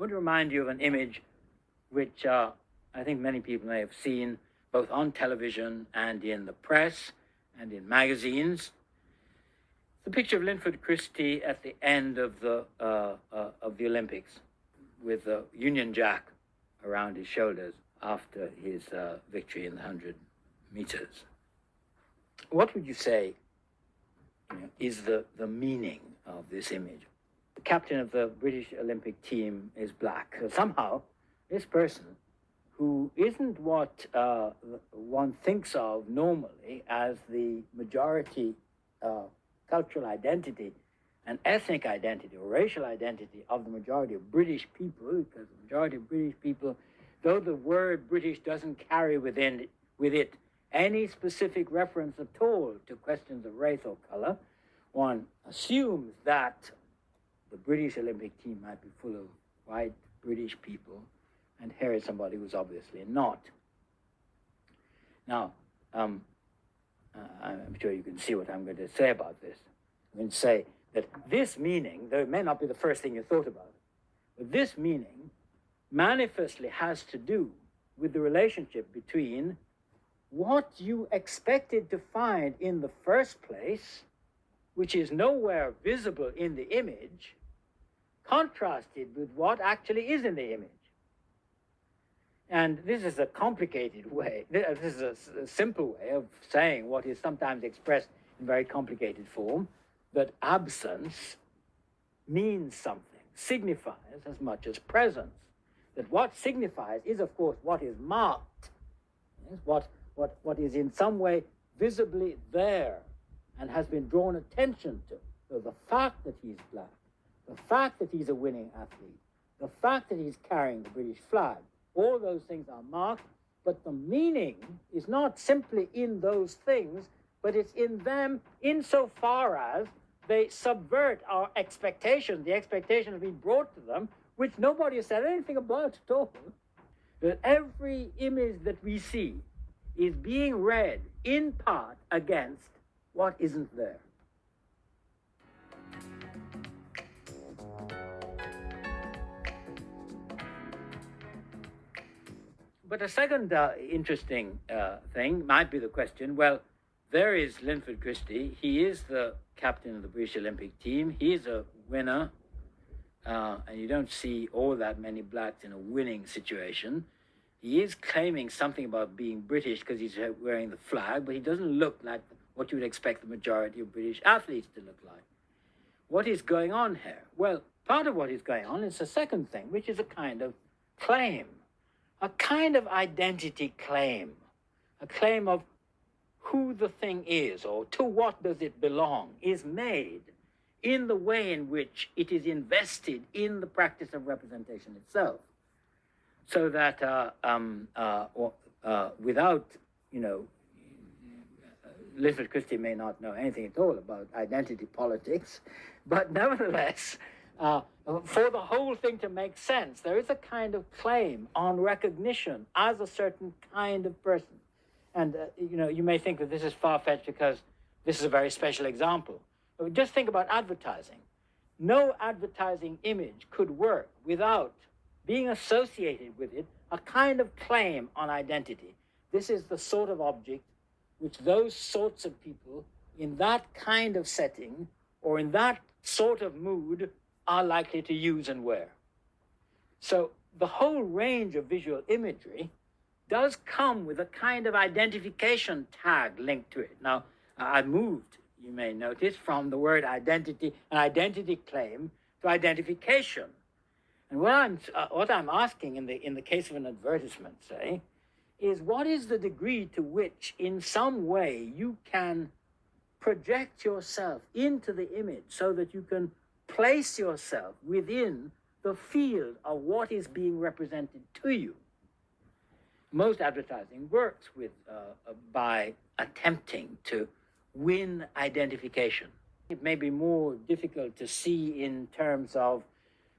want to remind you of an image which I think many people may have seen both on television and in the press and in magazines. It's the picture of Linford Christie at the end of the Olympics with the Union Jack around his shoulders after his victory in the 100 meters. What would you say is the meaning of this image? The captain of the British Olympic team is black. So somehow, this person, who isn't what one thinks of normally as the majority cultural identity and ethnic identity or racial identity of the majority of British people, because the majority of British people, though the word British doesn't carry with it any specific reference at all to questions of race or color, one assumes that the British Olympic team might be full of white British people, and here is somebody who's obviously not. Now, I'm sure you can see what I'm going to say about this. I'm going to say that this meaning, though it may not be the first thing you thought about, but this meaning manifestly has to do with the relationship between what you expected to find in the first place, which is nowhere visible in the image, contrasted with what actually is in the image. And this is a complicated way, this is a simple way of saying what is sometimes expressed in very complicated form, that absence means something, signifies as much as presence. That what signifies is, of course, what is marked, yes? What is in some way visibly there and has been drawn attention to. So the fact that he's black, the fact that he's a winning athlete, the fact that he's carrying the British flag, all those things are marked, but the meaning is not simply in those things, but it's in them insofar as they subvert our expectations, the expectation of being brought to them, which nobody has said anything about at all. That every image that we see is being read in part against what isn't there. But a second interesting thing might be the question, well, there is Linford Christie. He is the captain of the British Olympic team. He's a winner, and you don't see all that many blacks in a winning situation. He is claiming something about being British because he's wearing the flag, but he doesn't look like what you would expect the majority of British athletes to look like. What is going on here? Well, part of what is going on is a second thing, which is a kind of claim, a kind of identity claim, a claim of who the thing is or to what does it belong, is made in the way in which it is invested in the practice of representation itself. So that without, Linford Christie may not know anything at all about identity politics, but nevertheless, for the whole thing to make sense, there is a kind of claim on recognition as a certain kind of person. And, you may think that this is far-fetched because this is a very special example. But just think about advertising. No advertising image could work without being associated with it a kind of claim on identity. This is the sort of object which those sorts of people in that kind of setting or in that sort of mood are likely to use and wear. So the whole range of visual imagery does come with a kind of identification tag linked to it. Now, I moved, you may notice, from the word identity, an identity claim, to identification. And what I'm asking in the case of an advertisement, say, is what is the degree to which, in some way, you can project yourself into the image so that you can place yourself within the field of what is being represented to you. Most advertising works by attempting to win identification. It may be more difficult to see in terms of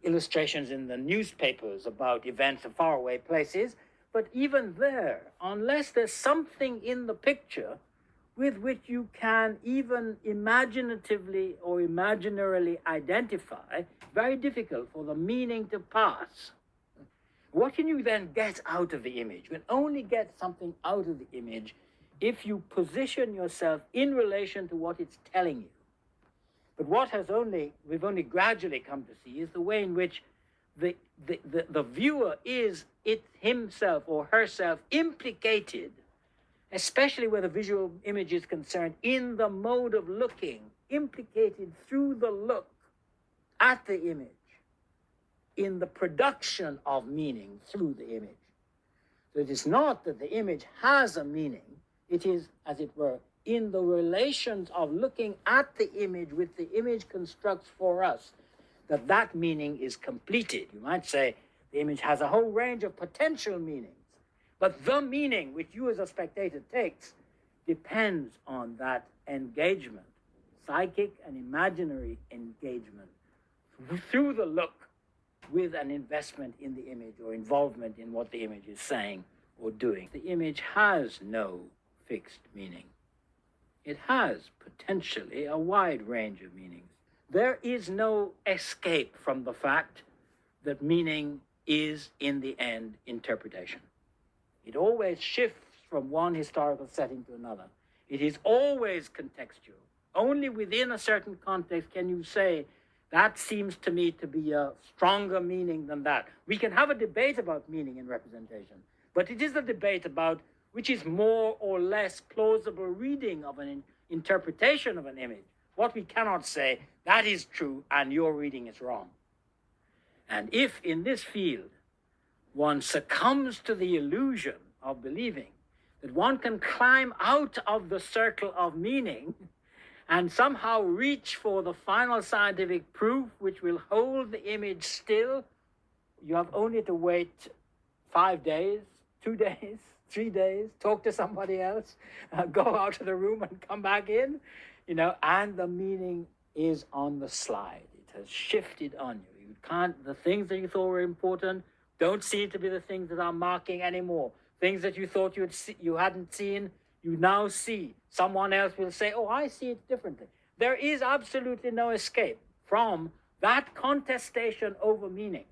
illustrations in the newspapers about events of faraway places, but even there, unless there's something in the picture with which you can even imaginatively or imaginarily identify, very difficult for the meaning to pass. What can you then get out of the image? You can only get something out of the image if you position yourself in relation to what it's telling you. But what we've only gradually come to see is the way in which the viewer is himself or herself implicated, especially where the visual image is concerned, in the mode of looking, implicated through the look at the image, in the production of meaning through the image. So it is not that the image has a meaning, it is, as it were, in the relations of looking at the image which the image constructs for us, that meaning is completed. You might say the image has a whole range of potential meanings, but the meaning which you as a spectator takes depends on that engagement, psychic and imaginary engagement, through the look, with an investment in the image or involvement in what the image is saying or doing. The image has no fixed meaning. It has potentially a wide range of meanings. There is no escape from the fact that meaning is, in the end, interpretation. It always shifts from one historical setting to another. It is always contextual. Only within a certain context can you say, that seems to me to be a stronger meaning than that. We can have a debate about meaning and representation, but it is a debate about which is more or less plausible reading of an interpretation of an image. What we cannot say, that is true and your reading is wrong. And if in this field one succumbs to the illusion of believing that one can climb out of the circle of meaning and somehow reach for the final scientific proof which will hold the image still, you have only to wait 5 days, 2 days, 3 days, talk to somebody else, go out of the room and come back in, and the meaning is on the slide. It has shifted on you. You can't, the things that you thought were important don't seem to be the things that are marking anymore. Things that you thought you hadn't seen, you now see. Someone else will say, oh, I see it differently. There is absolutely no escape from that contestation over meaning.